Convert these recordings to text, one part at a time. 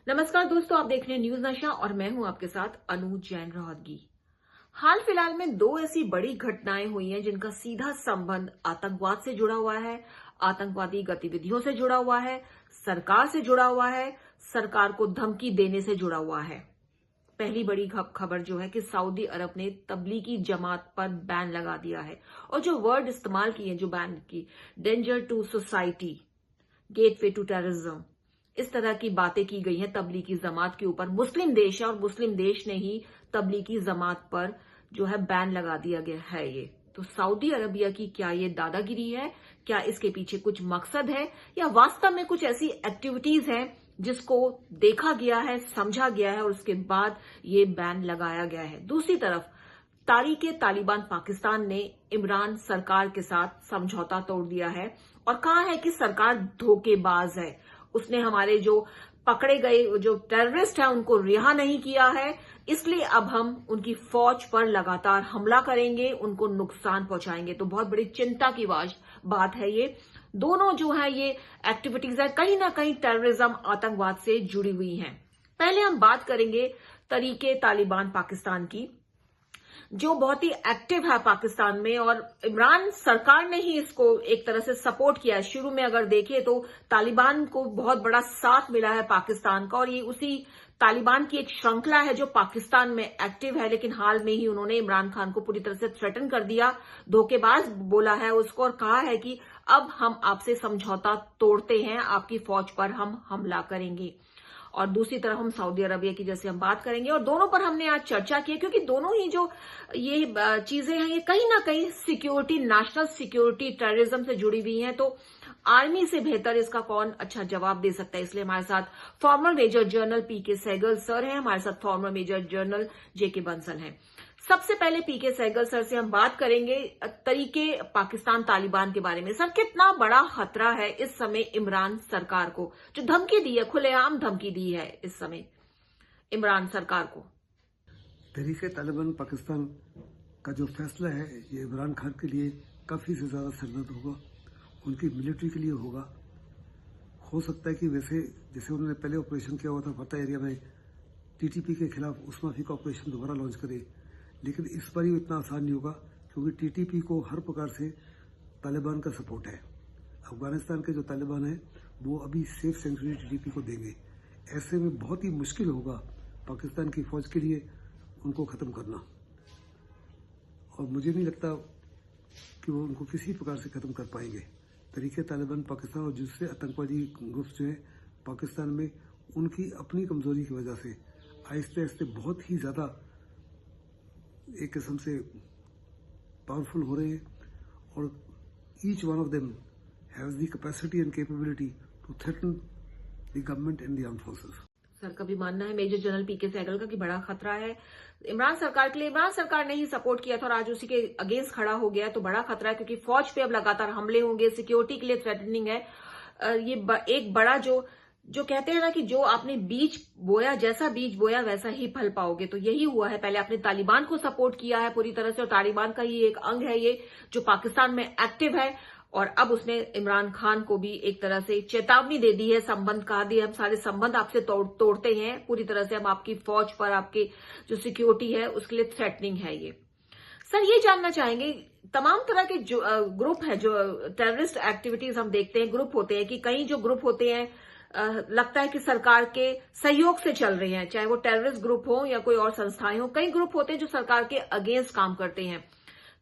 नमस्कार दोस्तों, आप देख रहे हैं न्यूज नशा और मैं हूं आपके साथ अनुज जैन रोहतगी। हाल फिलहाल में दो ऐसी बड़ी घटनाएं हुई हैं जिनका सीधा संबंध आतंकवाद से जुड़ा हुआ है, आतंकवादी गतिविधियों से जुड़ा हुआ है, सरकार से जुड़ा हुआ है, सरकार को धमकी देने से जुड़ा हुआ है। पहली बड़ी खबर जो है कि सऊदी अरब ने तबलीगी जमात पर बैन लगा दिया है और जो वर्ड इस्तेमाल किए जो बैन की, danger to society, gateway to terrorism, इस तरह की बातें की गई हैं तबलीगी जमात के ऊपर। मुस्लिम देश है और मुस्लिम देश ने ही तबलीगी जमात पर जो है बैन लगा दिया गया है। ये तो सऊदी अरबिया की क्या ये दादागिरी है? क्या इसके पीछे कुछ मकसद है या वास्तव में कुछ ऐसी एक्टिविटीज हैं जिसको देखा गया है, समझा गया है और उसके बाद ये बैन लगाया गया है? दूसरी तरफ तारीके तालिबान पाकिस्तान ने इमरान सरकार के साथ समझौता तोड़ दिया है और कहा है कि सरकार धोखेबाज है। उसने हमारे जो पकड़े गए जो टेररिस्ट हैं उनको रिहा नहीं किया है, इसलिए अब हम उनकी फौज पर लगातार हमला करेंगे, उनको नुकसान पहुंचाएंगे। तो बहुत बड़ी चिंता की बात है ये। दोनों जो है ये एक्टिविटीज है कहीं ना कहीं टेररिज्म, आतंकवाद से जुड़ी हुई हैं। पहले हम बात करेंगे तरीके तालिबान पाकिस्तान की, जो बहुत ही एक्टिव है पाकिस्तान में और इमरान सरकार ने ही इसको एक तरह से सपोर्ट किया है। शुरू में अगर देखें तो तालिबान को बहुत बड़ा साथ मिला है पाकिस्तान का और ये उसी तालिबान की एक श्रृंखला है जो पाकिस्तान में एक्टिव है, लेकिन हाल में ही उन्होंने इमरान खान को पूरी तरह से थ्रेटन कर दिया, धोखेबाज बोला है उसको और कहा है कि अब हम आपसे समझौता तोड़ते हैं, आपकी फौज पर हम हमला करेंगे। और दूसरी तरफ हम सऊदी अरबिया की जैसे हम बात करेंगे और दोनों पर हमने आज चर्चा की है क्योंकि दोनों ही जो ये चीजें हैं ये कहीं ना कहीं सिक्योरिटी, नेशनल सिक्योरिटी, टेररिज्म से जुड़ी हुई हैं। तो आर्मी से बेहतर इसका कौन अच्छा जवाब दे सकता है, इसलिए हमारे साथ फॉर्मर मेजर जनरल पीके सहगल सर हैं, हमारे साथ फॉर्मर मेजर जनरल जेके बंसल हैं। सबसे पहले पीके सहगल सर से हम बात करेंगे तरीके पाकिस्तान तालिबान के बारे में। सर, कितना बड़ा खतरा है इस समय इमरान सरकार को, जो धमकी दी है, खुलेआम धमकी दी है इस समय इमरान सरकार को? तरीके तालिबान पाकिस्तान का जो फैसला है ये इमरान खान के लिए काफ़ी से ज़्यादा सरदर्द होगा, उनकी मिलिट्री के लिए होगा। हो सकता है कि वैसे जैसे उन्होंने पहले ऑपरेशन किया हुआ था फतेह एरिया में टीटीपी के खिलाफ, उस माफी का ऑपरेशन दोबारा लॉन्च करे, लेकिन इस बार ये इतना आसान नहीं होगा क्योंकि टीटीपी को हर प्रकार से तालिबान का सपोर्ट है। अफगानिस्तान के जो तालिबान है वो अभी सेफ सेंचुरी टीटीपी को देंगे। ऐसे में बहुत ही मुश्किल होगा पाकिस्तान की फौज के लिए उनको ख़त्म करना, और मुझे नहीं लगता कि वो उनको किसी प्रकार से ख़त्म कर पाएंगे। तरीके तालिबान पाकिस्तान और दूसरे आतंकवादी ग्रुप्स जो है पाकिस्तान में, उनकी अपनी कमज़ोरी की वजह से आहिस्ते आहिस्ते बहुत ही ज़्यादा एक किस्म से पावरफुल हो रहे हैं और each one of them has the capacity and capability to threaten the government and the armed forces. Sir का भी मानना है मेजर जनरल पीके सहगल का कि बड़ा खतरा है इमरान सरकार के लिए। इमरान सरकार ने ही सपोर्ट किया था और आज उसी के अगेंस्ट खड़ा हो गया, तो बड़ा खतरा है क्योंकि फौज पे अब लगातार हमले होंगे, सिक्योरिटी के लिए थ्रेटनिंग है। ये एक बड़ा जो कहते हैं ना कि जो आपने बीज बोया, जैसा बीज बोया वैसा ही फल पाओगे, तो यही हुआ है। पहले आपने तालिबान को सपोर्ट किया है पूरी तरह से और तालिबान का ही एक अंग है ये जो पाकिस्तान में एक्टिव है, और अब उसने इमरान खान को भी एक तरह से चेतावनी दे दी है, संबंध कहा दिया, हम सारे संबंध आपसे तोड़ते हैं पूरी तरह से, हम आपकी फौज पर, आपके जो सिक्योरिटी है उसके लिए थ्रेटनिंग है ये। सर, ये जानना चाहेंगे तमाम तरह के जो ग्रुप है, जो टेररिस्ट एक्टिविटीज हम देखते हैं, ग्रुप होते हैं कि कई जो ग्रुप होते हैं लगता है कि सरकार के सहयोग से चल रहे हैं, चाहे वो टेररिस्ट ग्रुप हो या कोई और संस्थाएं हो। कई ग्रुप होते हैं जो सरकार के अगेंस्ट काम करते हैं।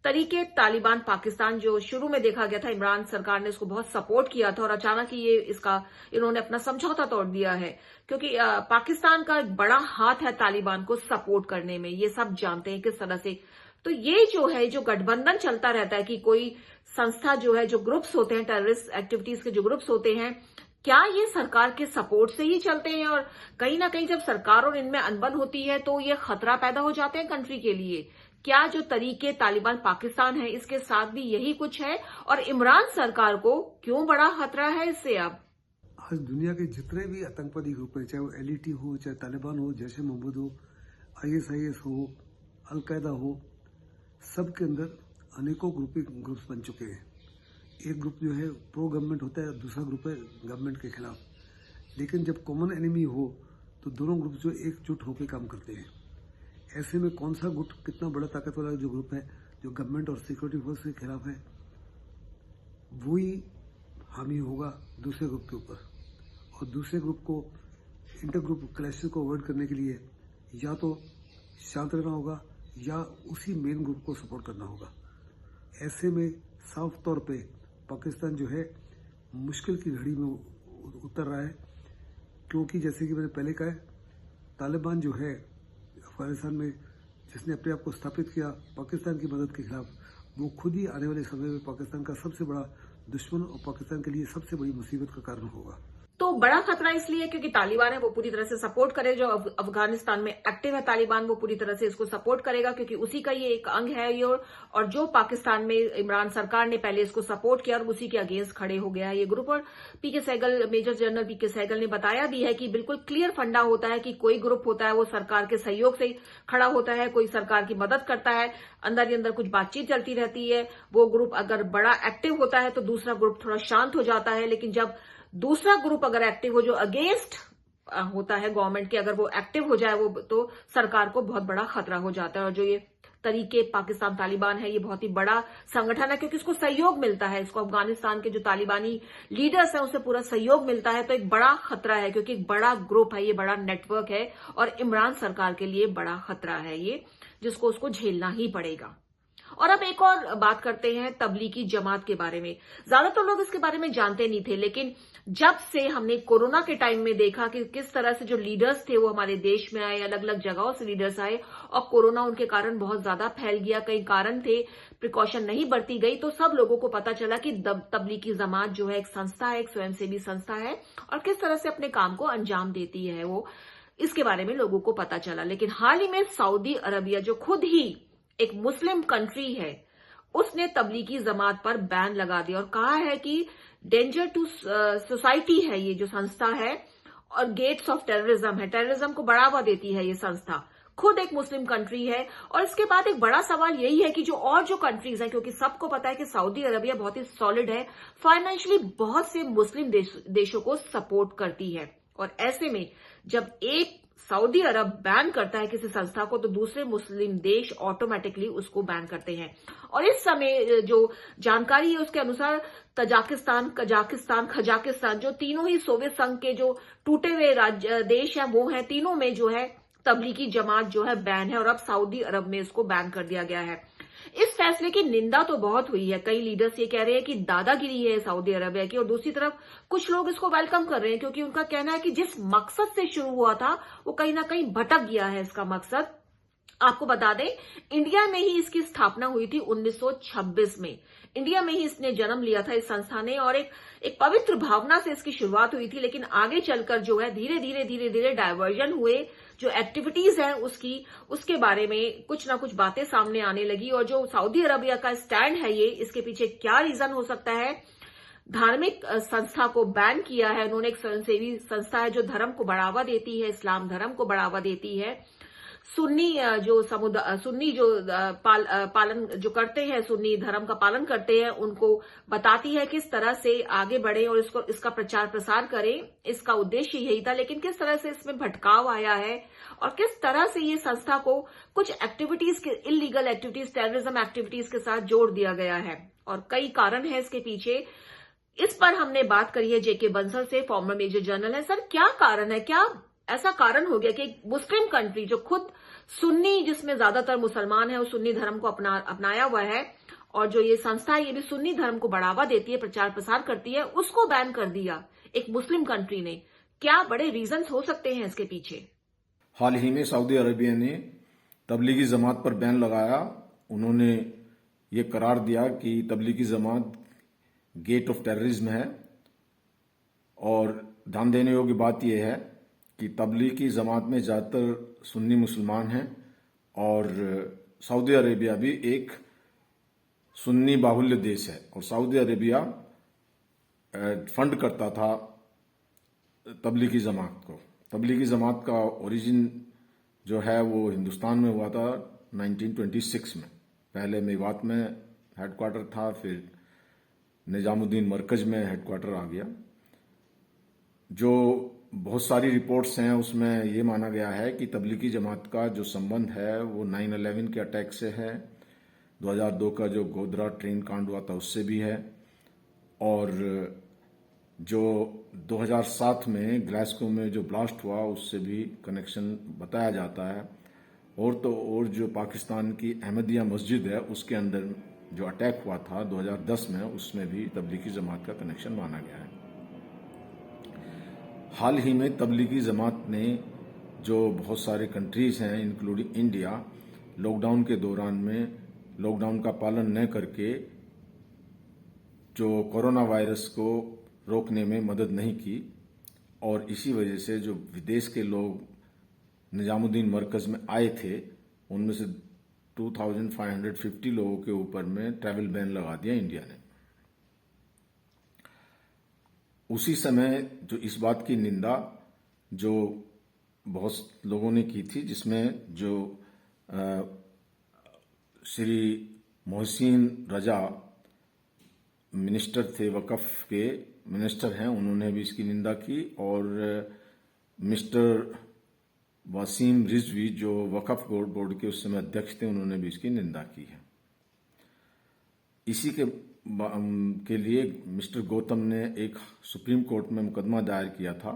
तरीके तालिबान पाकिस्तान जो शुरू में देखा गया था, इमरान सरकार ने इसको बहुत सपोर्ट किया था और अचानक ही इन्होंने अपना समझौता तोड़ दिया है क्योंकि पाकिस्तान का एक बड़ा हाथ है तालिबान को सपोर्ट करने में, ये सब जानते हैं किस तरह से। तो ये जो है, जो गठबंधन चलता रहता है कि कोई संस्था जो है, जो ग्रुप्स होते हैं, टेररिस्ट एक्टिविटीज के जो ग्रुप्स होते हैं, क्या ये सरकार के सपोर्ट से ही चलते हैं? और कहीं ना कहीं जब सरकार और इनमें अनबन होती है तो ये खतरा पैदा हो जाते हैं कंट्री के लिए। क्या जो तरीके तालिबान पाकिस्तान है इसके साथ भी यही कुछ है और इमरान सरकार को क्यों बड़ा खतरा है इससे? अब आज दुनिया के जितने भी आतंकवादी ग्रुप हैं, चाहे वो एलईटी हो, चाहे तालिबान हो, जैश ए मोहम्मद हो, आईएसआईएस हो, अलकायदा हो, सब के अंदर अनेकों ग्रुप्स बन चुके हैं। एक ग्रुप जो है प्रो गवर्नमेंट होता है, दूसरा ग्रुप है गवर्नमेंट के खिलाफ। लेकिन जब कॉमन एनिमी हो तो दोनों ग्रुप जो एकजुट होकर काम करते हैं। ऐसे में कौन सा गुट कितना बड़ा ताकत वाला जो ग्रुप है जो गवर्नमेंट और सिक्योरिटी फोर्स के खिलाफ है, वही हामी होगा दूसरे ग्रुप के ऊपर। और दूसरे ग्रुप को इंटर ग्रुप क्लैशेस को अवॉइड करने के लिए या तो शांत रहना होगा या उसी मेन ग्रुप को सपोर्ट करना होगा। ऐसे में साफ तौर पे पाकिस्तान जो है मुश्किल की घड़ी में उतर रहा है, क्योंकि जैसे कि मैंने पहले कहा, तालिबान जो है अफगानिस्तान में जिसने अपने आप को स्थापित किया पाकिस्तान की मदद के खिलाफ, वो खुद ही आने वाले समय में पाकिस्तान का सबसे बड़ा दुश्मन और पाकिस्तान के लिए सबसे बड़ी मुसीबत का कारण होगा। तो बड़ा खतरा इसलिए क्योंकि तालिबान है वो पूरी तरह से सपोर्ट करे, जो अफगानिस्तान में एक्टिव है तालिबान वो पूरी तरह से इसको सपोर्ट करेगा क्योंकि उसी का ये एक अंग है ये। और जो पाकिस्तान में इमरान सरकार ने पहले इसको सपोर्ट किया और उसी के अगेंस्ट खड़े हो गया है ये ग्रुप। और पीके सहगल, मेजर जनरल पीके सहगल ने बताया भी है कि बिल्कुल क्लियर फंडा होता है कि कोई ग्रुप होता है वो सरकार के सहयोग से खड़ा होता है, कोई सरकार की मदद करता है, अंदर ही अंदर कुछ बातचीत चलती रहती है। वो ग्रुप अगर बड़ा एक्टिव होता है तो दूसरा ग्रुप थोड़ा शांत हो जाता है, लेकिन जब दूसरा ग्रुप अगर एक्टिव हो जो अगेंस्ट होता है गवर्नमेंट के, अगर वो एक्टिव हो जाए वो तो सरकार को बहुत बड़ा खतरा हो जाता है। और जो ये तरीके पाकिस्तान तालिबान है ये बहुत ही बड़ा संगठन है क्योंकि इसको सहयोग मिलता है, इसको अफगानिस्तान के जो तालिबानी लीडर्स हैं उससे पूरा सहयोग मिलता है। तो एक बड़ा खतरा है क्योंकि एक बड़ा ग्रुप है ये, बड़ा नेटवर्क है और इमरान सरकार के लिए बड़ा खतरा है ये, जिसको उसको झेलना ही पड़ेगा। और अब एक और बात करते हैं तबलीगी जमात के बारे में। ज्यादातर लोग इसके बारे में जानते नहीं थे, लेकिन जब से हमने कोरोना के टाइम में देखा कि किस तरह से जो लीडर्स थे वो हमारे देश में आए, अलग अलग जगहों से लीडर्स आए और कोरोना उनके कारण बहुत ज्यादा फैल गया, कई कारण थे, प्रिकॉशन नहीं बरती गई, तो सब लोगों को पता चला कि तबलीगी जमात जो है एक संस्था है, एक स्वयंसेवी संस्था है और किस तरह से अपने काम को अंजाम देती है वो, इसके बारे में लोगों को पता चला। लेकिन हाल ही में सऊदी अरबिया जो खुद ही एक मुस्लिम कंट्री है उसने तबलीगी जमात पर बैन लगा दिया और कहा है कि डेंजर टू सोसाइटी है ये जो संस्था है और गेट्स ऑफ टेररिज्म है, टेररिज्म को बढ़ावा देती है ये संस्था, खुद एक मुस्लिम कंट्री है। और इसके बाद एक बड़ा सवाल यही है कि जो कंट्रीज हैं, क्योंकि सबको पता है कि सऊदी अरबिया बहुत ही सॉलिड है, फाइनेंशियली बहुत से मुस्लिम देशों को सपोर्ट करती है। और ऐसे में जब एक सऊदी अरब बैन करता है किसी संस्था को तो दूसरे मुस्लिम देश ऑटोमेटिकली उसको बैन करते हैं। और इस समय जो जानकारी है उसके अनुसार कजाकिस्तान जो तीनों ही सोवियत संघ के जो टूटे हुए राज्य देश हैं वो हैं, तीनों में जो है तबलीगी जमात जो है बैन है और अब सऊदी अरब में इसको बैन कर दिया गया है। इस फैसले की निंदा तो बहुत हुई है, कई लीडर्स ये कह रहे हैं कि दादागिरी है सऊदी अरबिया की, और दूसरी तरफ कुछ लोग इसको वेलकम कर रहे हैं क्योंकि उनका कहना है कि जिस मकसद से शुरू हुआ था वो कहीं ना कहीं भटक गया है इसका मकसद। आपको बता दें इंडिया में ही इसकी स्थापना हुई थी 1926 में, इंडिया में ही इसने जन्म लिया था इस संस्था ने और एक पवित्र भावना से इसकी शुरुआत हुई थी। लेकिन आगे चलकर जो है धीरे धीरे डायवर्जन हुए, जो एक्टिविटीज है उसके बारे में कुछ ना कुछ बातें सामने आने लगी। और जो सऊदी अरबिया का स्टैंड है ये, इसके पीछे क्या रीजन हो सकता है, धार्मिक संस्था को बैन किया है उन्होंने, एक स्वयंसेवी संस्था है जो धर्म को बढ़ावा देती है, इस्लाम धर्म को बढ़ावा देती है, सुन्नी जो पालन जो करते हैं, सुन्नी धर्म का पालन करते हैं, उनको बताती है किस तरह से आगे बढ़े और इसका प्रचार प्रसार करें, इसका उद्देश्य यही था। लेकिन किस तरह से इसमें भटकाव आया है और किस तरह से ये संस्था को कुछ एक्टिविटीज के, इलीगल एक्टिविटीज, टेररिज्म एक्टिविटीज के साथ जोड़ दिया गया है और कई कारण है इसके पीछे। इस पर हमने बात करी है जेके बंसल से, फॉर्मर मेजर जनरल है। सर क्या कारण है, क्या ऐसा कारण हो गया कि एक मुस्लिम कंट्री जो खुद सुन्नी, जिसमें ज्यादातर मुसलमान है, उस सुन्नी धर्म को अपनाया हुआ है और जो ये संस्था है ये भी सुन्नी धर्म को बढ़ावा देती है, प्रचार प्रसार करती है, उसको बैन कर दिया एक मुस्लिम कंट्री ने? क्या बड़े रीजंस हो सकते हैं इसके पीछे? हाल ही में सऊदी अरबिया ने तबलीगी जमात पर बैन लगाया। उन्होंने ये करार दिया कि Tablighi Jamaat gate of terrorism है। और ध्यान देने योग्य बात यह है कि तबलीगी जमात में ज़्यादातर सुन्नी मुसलमान हैं और सऊदी अरेबिया भी एक सुन्नी बाहुल्य देश है और सऊदी अरेबिया फंड करता था तबलीगी जमात को। तबलीगी जमात का ओरिजिन जो है वो हिंदुस्तान में हुआ था 1926 में। पहले मेवात में हेडक्वार्टर था, फिर निजामुद्दीन मरकज में हेडक्वार्टर आ गया। जो बहुत सारी रिपोर्ट्स हैं, उसमें ये माना गया है कि तबलीगी जमात का जो संबंध है वो 9/11 के अटैक से है, 2002 का जो गोधरा ट्रेन कांड हुआ था उससे भी है, और जो 2007 में ग्लासगो में जो ब्लास्ट हुआ उससे भी कनेक्शन बताया जाता है। और जो पाकिस्तान की अहमदिया मस्जिद है उसके अंदर जो अटैक हुआ था 2010 में, उसमें भी तबलीगी जमात का कनेक्शन माना गया है। हाल ही में तबलीगी जमात ने जो बहुत सारे कंट्रीज हैं इंक्लूडिंग इंडिया, लॉकडाउन के दौरान में लॉकडाउन का पालन न करके जो कोरोना वायरस को रोकने में मदद नहीं की, और इसी वजह से जो विदेश के लोग निजामुद्दीन मरकज में आए थे उनमें से 2550 लोगों के ऊपर में ट्रैवल बैन लगा दिया इंडिया ने। उसी समय जो इस बात की निंदा जो बहुत लोगों ने की थी, जिसमें जो श्री मोहसिन रजा मिनिस्टर थे, वक़फ़ के मिनिस्टर हैं, उन्होंने भी इसकी निंदा की, और मिस्टर वसीम रिजवी जो वक़फ़ बोर्ड के उस समय अध्यक्ष थे, उन्होंने भी इसकी निंदा की है। इसी के लिए मिस्टर गौतम ने एक सुप्रीम कोर्ट में मुकदमा दायर किया था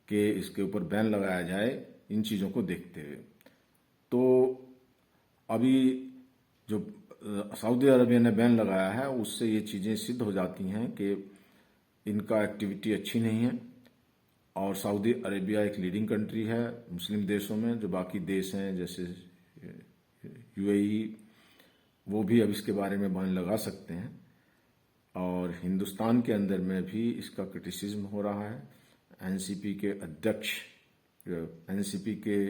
कि इसके ऊपर बैन लगाया जाए इन चीज़ों को देखते हुए। तो अभी जो सऊदी अरबिया ने बैन लगाया है उससे ये चीज़ें सिद्ध हो जाती हैं कि इनका एक्टिविटी अच्छी नहीं है, और सऊदी अरेबिया एक लीडिंग कंट्री है मुस्लिम देशों में। जो बाकी देश हैं जैसे यूएई, वो भी अब इसके बारे में बैन लगा सकते हैं, और हिंदुस्तान के अंदर में भी इसका क्रिटिसिज्म हो रहा है। एनसीपी के अध्यक्ष, एनसीपी के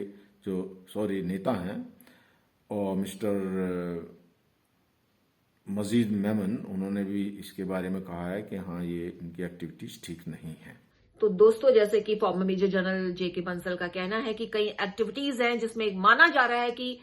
जो नेता हैं, और मिस्टर मजीद मेमन, उन्होंने भी इसके बारे में कहा है कि हाँ, ये इनकी एक्टिविटीज ठीक नहीं है। तो दोस्तों, जैसे कि फॉर्मर मेजर जनरल जेके बंसल का कहना है कि कई एक्टिविटीज हैं जिसमें माना जा रहा है कि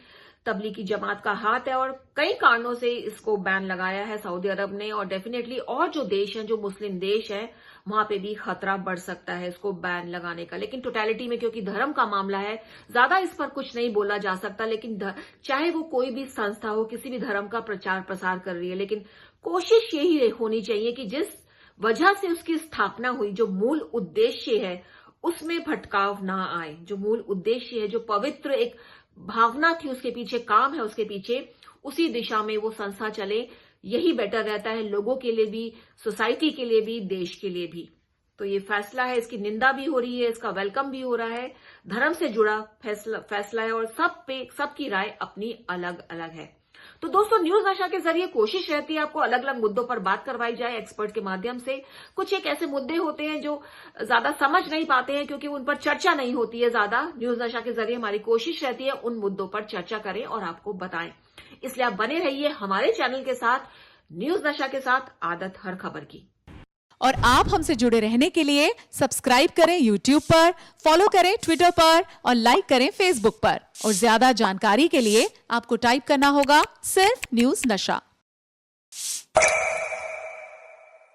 तबलीगी जमात का हाथ है, और कई कारणों से इसको बैन लगाया है सऊदी अरब ने, और डेफिनेटली और जो देश हैं, जो मुस्लिम देश हैं, वहां पे भी खतरा बढ़ सकता है इसको बैन लगाने का। लेकिन टोटलिटी में क्योंकि धर्म का मामला है, ज्यादा इस पर कुछ नहीं बोला जा सकता। लेकिन चाहे वो कोई भी संस्था हो, किसी भी धर्म का प्रचार प्रसार कर रही है, लेकिन कोशिश यही होनी चाहिए कि जिस वजह से उसकी स्थापना हुई, जो मूल उद्देश्य है, उसमें भटकाव ना आए। जो मूल उद्देश्य है, जो पवित्र एक भावना थी उसके पीछे, काम है उसके पीछे, उसी दिशा में वो संस्था चले, यही बेटर रहता है लोगों के लिए भी, सोसाइटी के लिए भी, देश के लिए भी। तो ये फैसला है, इसकी निंदा भी हो रही है, इसका वेलकम भी हो रहा है। धर्म से जुड़ा फैसला है, और सबकी राय अपनी अलग अलग है। तो दोस्तों, न्यूज नशा के जरिए कोशिश रहती है आपको अलग अलग मुद्दों पर बात करवाई जाए एक्सपर्ट के माध्यम से। कुछ एक ऐसे मुद्दे होते हैं जो ज्यादा समझ नहीं पाते हैं क्योंकि उन पर चर्चा नहीं होती है ज्यादा। न्यूज नशा के जरिए हमारी कोशिश रहती है उन मुद्दों पर चर्चा करें और आपको बताएं। इसलिए आप बने रहिए हमारे चैनल के साथ, न्यूज नशा के साथ, आदत हर खबर की। और आप हमसे जुड़े रहने के लिए सब्सक्राइब करें YouTube पर, फॉलो करें Twitter पर और लाइक करें Facebook पर। और ज्यादा जानकारी के लिए आपको टाइप करना होगा सिर्फ न्यूज नशा।